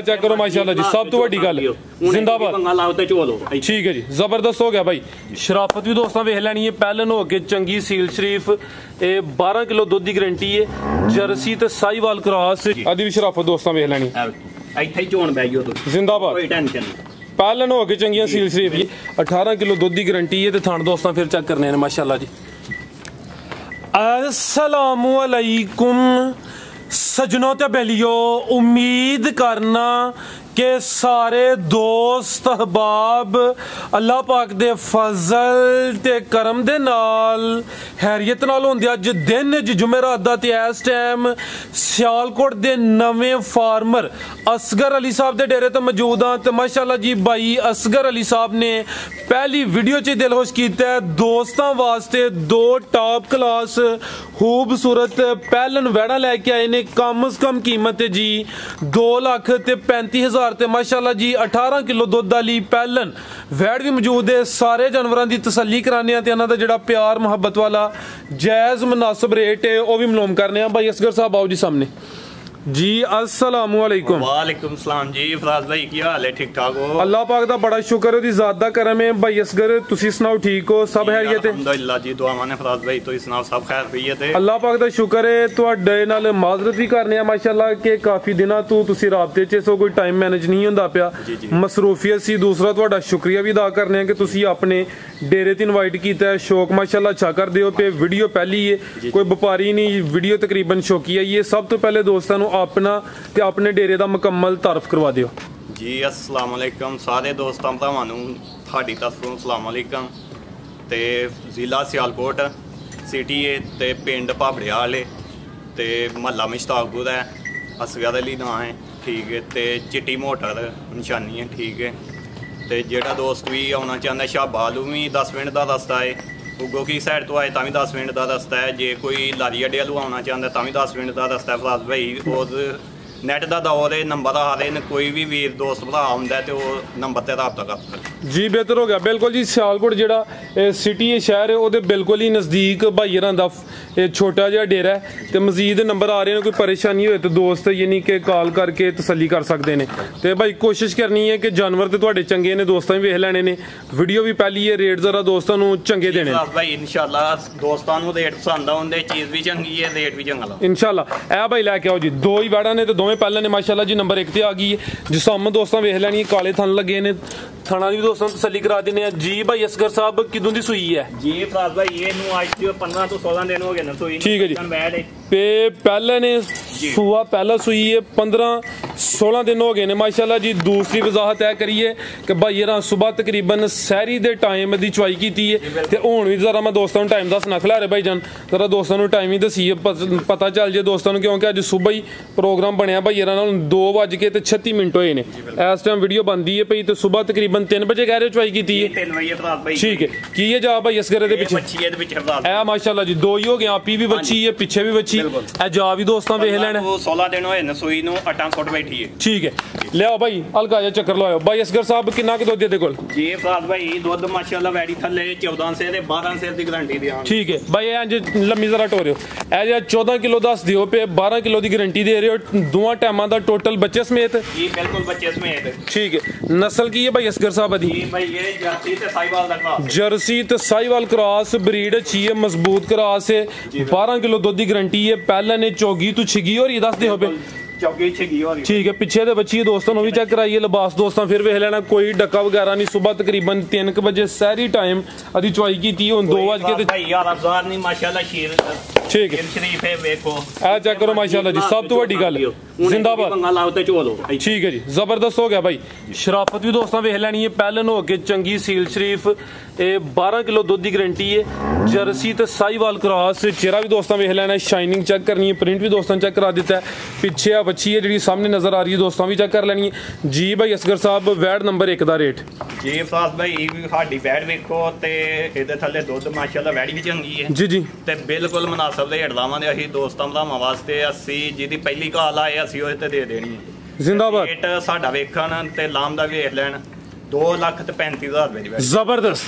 Check करो माशाल्लाह जी, सब तो वड्डी गल जिंदाबाद। ठीक है जी, जबरदस्त हो गया भाई। शराफत भी दोस्तों वेख लैनी है, पहलन हो के चंगी सील शरीफ, 12 किलो दुध की गारंटी है, जर्सी ते साहिवाल क्रॉस, अदी भी शराफत दोस्तों वेख लैनी जिंदाबाद। पालन हो के चंगियां सील शरीफ जी, 18 किलो दुध की गारंटी है। थान दोस्तों फिर चेक करने हैं माशाल्लाह जी। अस्सलामु अलैकुम सजनों ते बेलियो, उम्मीद करना के सारे दोस्त अहबाब अल्लाह पाक दे फजल ते करम दे नाल हैरियत नाल होंदे। अज दिन जुमेरात दा ते इस टाइम सियालकोट दे नवें फार्मर असगर अली साहब दे डेरे ते मौजूद हाँ। ते माशाल्लाह जी भाई असगर अली साहब ने पहली वीडियो च दिलखुश किया है, दोस्तों वास्ते 2 टॉप क्लास खूबसूरत पहलन वैड़ा लैके आए ने। कम से कम कीमत है जी 2,35,000 ते माशाल्लाह जी 18 किलो दुध वाली पहलन वैड़ भी मौजूद है। सारे जानवरों की तसल्ली कराने ते इन्हां दा जिहड़ा प्यार मुहब्बत वाला जायज़ मुनासिब रेट है वह भी मालूम करने। भाई असगर साहब आओ जी सामने जी। अस्सलामु अलैकुम। वालेकुम सलाम जी फराज भाई, की हाल है? ठीक ठाक हो? अल्लाह पाक दा बड़ा शुक्र है, ज़ात दा करम है। भाई असगर तुसी सुनाओ, ठीक हो? सब खैरियत है? अल्हम्दुलिल्लाह जी, दुआवां ने फराज भाई, तुसी सुनाओ सब खैरियत है? अल्लाह पाक दा शुक्र है। तुहाडे नाल माजरत भी करने माशाल्लाह के काफी दिनों तो तुसी राबते च सो कोई टाइम मैनेज नहीं होंदा पिया, मसरूफियत सी। दूसरा तुहाडा शुक्रिया भी अदा करने कि तुसी अपने डेरे ते इनवाइट कीता है। शौक माशाल्लाह अच्छा करदे हो पे। वीडियो पहली है, कोई व्यापारी नहीं, वीडियो तकरीबन शौकी है। ये सब तो पहले दोस्तों को अपना ते अपने डेरे का मुकम्मल तारफ करवा दियो जी। अस्सलाम वालेकुम सारे दोस्तों भरावां नूं साडी तरफों अस्सलाम वालेकुम। ते जिला सियालकोट सिटी है ते पिंड भाबड़ियाल ते महल्ला मुश्ताकपुर है, असगर अली नाम है, ठीक है। ते चिट्टी मोटर निशानी है, ठीक है। ते जेड़ा दोस्त भी आना चाहता शाहबालू भी 10 मिनट का रस्ता है, उगो की साइड तो आए तो भी 10 मिनट का रस्ता है। जे कोई लारी अड्डे वालों आना चाहता तो भी 10 मिनट का रस्ता है फराज भाई। और नैट का दौर है, नंबर आ रहे हैं, कोई भी वीर दोस्त भरा आंदा है तो नंबर से रबता कर सकते जी। बेहतर हो गया बिल्कुल जी। सियालकोट जिहड़ा सिटी है शहर है वो बिल्कुल ही नज़दीक भाई होरां दा छोटा जिहा डेरा है। तो मजीद नंबर आ रहे हैं, कोई परेशानी हो तो दोस्त यानी कि कॉल करके तसल्ली कर सकते हैं। तो भाई कोशिश करनी है कि जानवर तो तुहाडे चंगे ने, दोस्तों भी वेख लैणे ने। वीडियो भी पहली है, रेट जरा दोस्तों को चंगे देने भाई इंशाल्लाह। दोस्तों को रेट पसंद आउंदे, चीज़ भी चंगी है, रेट भी चंगा इंशाल्लाह। ए भाई लैके आओ जी, 2 ही वैड़ा ने तो दोवें पहले ने माशाल्लाह जी नंबर 1 ते आ गई है। जिसम दोस्तों वेख लैनी, काले थन लगे ने, थाना भी दोस्तों तसल्ली करा देने जी। भाई असगर साहब किदों दी सूई है जी फराज भाई? ये आज 15 तो 16 दिन हो गए ना सूई। ठीक है जी। पे पहले ने सुआ पहला सूई है, 15-16 दिन हो गए ने माशाल्लाह जी। दूसरी वजाहत है करिए कि भाई यार सुबह तकरीबन सहरी दे टाइम दी चुआई की है। ते हुण भी जरा मैं दोस्तों को टाइम दसना खिलारे भाई जान, जरा दोस्तों को टाइम ही दसीए पता चल जाए दोस्तों को, क्योंकि अज सुबह ही प्रोग्राम बनया भाई यार 2:36 होए ने। इस टाइम वीडियो बनती है पई तो सुबह तकरीबन 3 बजे कह रहे चुआई की है। ठीक है, की है जा भाई असगर दे पिछे माशाल्लाह जी 2 ही हो गए, आपी भी बच्ची है, पीछे भी बच्ची है। जा भी दोस्तों वेख लेना, 16 दिन होए नसोई नु 8 फुट बैठी है। ठीक है, ले आओ भाई हल्का जा चक्कर लाओ। भाई असगर साहब कितना के दुध दे कोल जी फराज भाई? दुध माशाल्लाह वैडी थल्ले 14 से 12 से दी गारंटी दिया। ठीक है भाई, इंज लम्मी जरा टोरियो ए 14 किलो दस दियो पे 12 किलो की गारंटी दे रहे हो, 2 टाइमां दा टोटल बच्चे समेत जी? बिल्कुल बच्चे समेत। ठीक है, नस्ल की है भाई असगर साहब दी? भाई ये जर्सी ते साहिवाल दा क्रॉस, जर्सी ते साहिवाल क्रॉस ब्रीड अच्छी है, मजबूत क्रॉस है, 12 किलो दुध की गारंटी है। पहले ने चौगी तो छिगी और ये दस दे हो पे ठीक है। पीछे दे बच्ची दोस्तों भी चेक कराइए, लिबास दोस्तों फिर वेख लेना, कोई डक्का वगैरह नहीं। सुबह तकरीबन 3 बजे सहरी टाइम अदी चुआई की थी, 2 बज माशाल्लाह। ठीक है, शरीफ है देखो, ए चेक करो माशाल्लाह जी, सब तो बड़ी गल जिंदाबाद। ठीक है जी, जबरदस्त हो गया भाई। शराफत भी दोस्तों वेख लेनी है, पहलन हो के चंगी सील शरीफ, 12 किलो दुध की गारंटी है, जर्सी ते साहिवाल क्रॉस। चेहरा भी दोस्तों वेख लेना, शाइनिंग चेक करनी है, प्रिंट भी दोस्तों चेक करा दिता है। पीछे बच्ची है जी सामने नजर आ रही है, दोस्तों भी चेक कर लेनी है जी। भाई असगर साहब वैड नंबर 1 का रेट जी फराज भाई? साडी वैड वेखो ते इहदे थल्ले दुध माशाल्लाह वैड भी चंगी है जी जी, ते बिल्कुल मुनासिब रेट लावांगे असीं दोस्तां भरावां वास्ते। 80 जिहदी पहली काल आए 80 होए ते दे देनी है जिंदाबाद। रेट साडा वेखण ते लाम दा वेख लैण, 2,35,000 रुपए दी। जबरदस्त।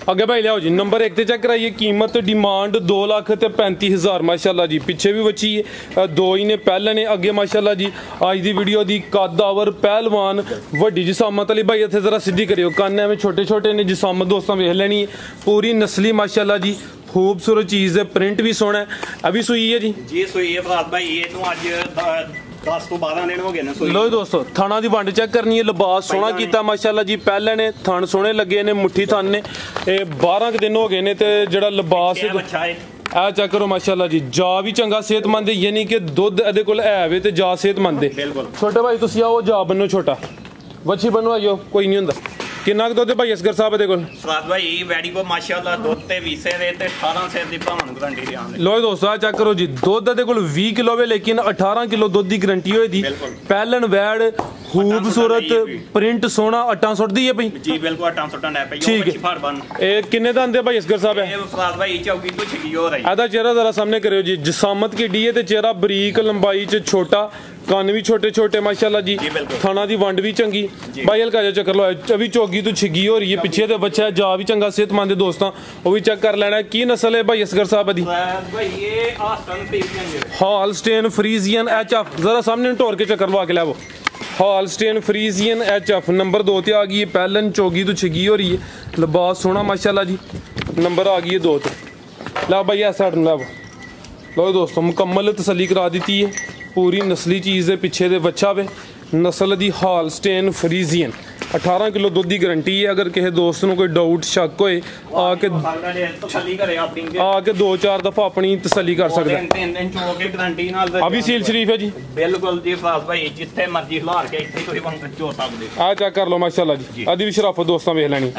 अगे भाई लियाओ जी नंबर 1 ते चेक कराइए, कीमत डिमांड 2,35,000 माशाल्लाह जी। पिछे भी बची है, दो ही ने पहले ने अगे माशाल्लाह जी। आज दी वीडियो दी कदावर पहलवान वड्डी जिसामत अली भाई इत्थे जरा सीधी करियो, कन्न एवें छोटे छोटे ने, जिसामत दोस्तों वेख लेनी है, पूरी नस्ली माशाल्लाह जी, खूबसूरत चीज़ है, प्रिंट भी सोना है। अभी सुई है जी सुई है फराद भाई, ये तो आज 10 ਤੋਂ 12 दिन हो गए ने। लो दोस्तों थाना दी वंड चेक करनी है, लिबास सोहना कीता माशाल्लाह जी। पहले ने थन सोहने लगे ने, मुट्ठी थन ने, 12 दिन हो गए ने ते जेड़ा लिबास आ चेक करो माशाल्लाह जी। जा भी चंगा सेहतमंद है, यानी कि दुध एदे कोल है वे ते जा सेहतमंद है। छोटे भाई तुसी आओ, जा बनो छोटा, वच्छी बनो, आइयो कोई नहीं हुंदा। किन्ना क दुध है भाई असगर साहब दे कोल? फराद भाई वैडी को माशाल्लाह दुध ते 20 दे ते 18 सेर दी भावन गारंटी दे आंदे। लो दोस्तों आ चेक करो जी, दुध दे कोल 20 किलो वे, लेकिन 18 किलो दुध दी गारंटी होई दी। पहलन वैड खूबसूरत, प्रिंट सोना, अट्टा सुटदी है भाई जी। बिल्कुल अट्टा सुटन है भाई। ठीक है। ए किन्ने दा आंदे भाई असगर साहब है? ये फराद भाई चौकी तो छिकी हो रही। आधा चेहरा जरा सामने करियो जी, जिसामत की डी है ते चेहरा बरीक, लंबाई च छोटा, कान भी छोटे छोटे माशाल्लाह जी। थाना दी वंड भी चंगी भाई, हल्का जा चक्कर लो। अभी चौकी तो छिगी हो रही है, पीछे ते बच्चा है, जा भी चंगा सेहतमंद है दोस्तों, वो भी चेक कर लेना है। की नस्ल है भाई असगर साहब दी? हॉलस्टेन फ्रीजियन HF, जरा सामने टोर के चक्कर लवा के लो। हॉलस्टेन फ्रीजियन HF नंबर 2 ते आ गई है। पहलन चौगी तो छिगी हो रही है, लिबास सोना माशाल्लाह जी, नंबर आ गई है 2 ते। ला भाई ऐसा लो दोस्तों, मुकम्मल तसल्ली करा दी है, पूरी नस्ली चीज़ है। पिछे दे बच्चा वे नस्ल दी हॉलस्टेन फ्रीजियन, 18 किलो दुध की गारंटी है। अगर किसी दोस्त को कोई डाउट शक होए आके 2-4 दफा अपनी तसल्ली कर सकते हैं। अभी सील शरीफ है जी। बिल्कुल जी फराज भाई, जिथे मर्जी खिलार के इत्थे कोई बंद चो सकदे। आ चेक कर लो माशाल्लाह जी, आदि भी शराफत दोस्तों वेख लैनी,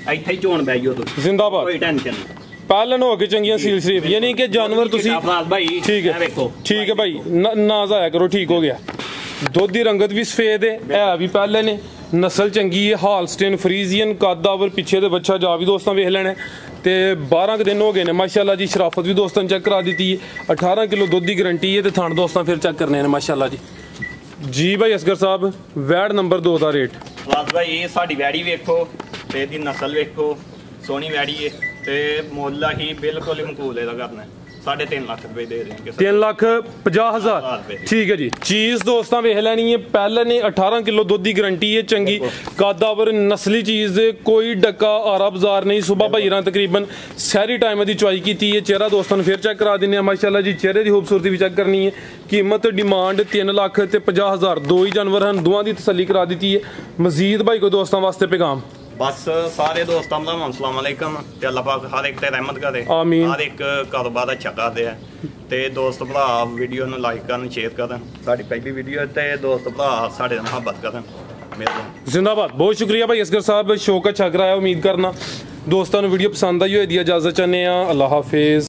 इत्थे ही चोन बै जाओ तुसीं, जिंदाबाद, कोई टेंशन नहीं। पालन हो के चंगियां सील शरीफ, यानी कि जानवर तुसी ठीक है, ठीक है भाई, ना जाया करो, ठीक हो गया। दुध की रंगत भी सफेद है भी पहले ने, नस्ल चंगी है। हॉलस्टेन फ्रीजियन कदावर, पिछे दे बच्चा जा भी दोस्तों वेख लेना ते 12 दिन हो गए ने माशाल्लाह जी। शराफत भी दोस्तों चेक करा दी है, 18 किलो दुध की गारंटी है। तो थान दोस्तों फिर चेक करने माशाल्लाह जी। जी भाई असगर साहब, वैड नंबर 2 का रेट? भाई ये साडी वैडी वेखो ते दी नस्ल वेखो, सोहनी वैडी है ते मुੱਲ ही बिल्कुल ही मकबूल है करना। 3.5 लाख रुपए दे रहे हैं। 3,50,000 ठीक है जी। चीज़ दोस्तों वेख लैनी है, पहले ने 18 किलो दुध की गारंटी है, चंगी कदावर नस्ली चीज़ है, कोई डक्का आरा बाजार नहीं। सुबह भाई तकरीबन सहरी टाइम की चुआई की है। चेहरा दोस्तों फिर चेक करा देने माशाल्लाह जी, चेहरे की खूबसूरती भी चेक करनी है। कीमत डिमांड 3,50,000, दो ही जानवर हैं, दोवां की तसल्ली करा दी है। मजीद भाई को दोस्तों वास्ते पैगाम? बस सारे दोस्तों का अस्सलाम वालेकुम, ते अल्लाह पाक हर एक ते रहमत करे, आमीन। हर एक कारोबार अच्छा करदे है। ते दोस्त भरा वीडियो नूं लाइक करन, शेयर करन, साडी पहली वीडियो ते दोस्त भरा साडे नाल मुहब्बत करन। जिंदाबाद। बहुत शुक्रिया भाई असगर साहब, शौक अच्छा कराया। उम्मीद करना दोस्तों वीडियो पसंद आई हो। इजाजत चाहते हैं, अल्लाह हाफिज।